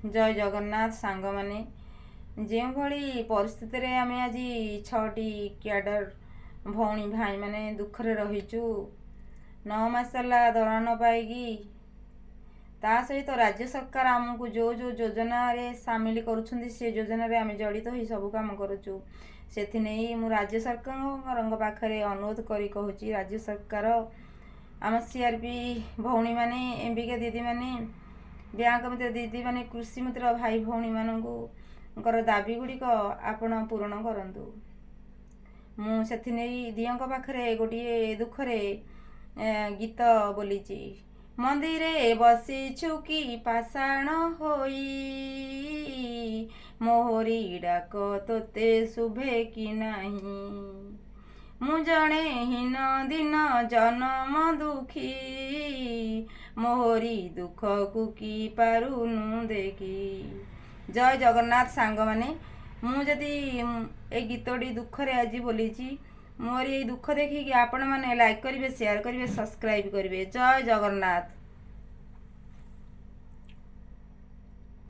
जय जगन्नाथ सांग माने जो भली परिस्थिति रे आमे आज 6टी क्याडर भौणी भाई माने दुखरे रहीचु 9 मास दरमा न पाई ता सहित राज्य सरकार आमको जो जो योजना रे सामिल करुछंदी से योजना रे आमे जड़ित ही सब काम करूचु से मु राज्य सरकार पाखरे अनुरोध करी कहूची राज्य सरकार आम सीआरपी भौणी माने एमबीके दीदी माने बैंक मित्र दीदी माने कृषि मित्र भाई भौणी मानकर दाबी गुड़िक आपण पूरण करंतु। मुझे दियों पाखे गोटे दुखरे गीत बोलीची मंदिरे बसीछु कि पाषाण होई मोहरी डाक तोते शुभे कि नाही मु जणे हीन दिन जन्म दुखी मोहरी दुख को कि पारुनु देखी। जय जगन्नाथ सांग माने मुझे ए गीतटी दुखरे आज बोली मोर ये दुख देखिए आपण मैंने लाइक करेंगे शेयर करेंगे सब्सक्राइब करेंगे। जय जगन्नाथ।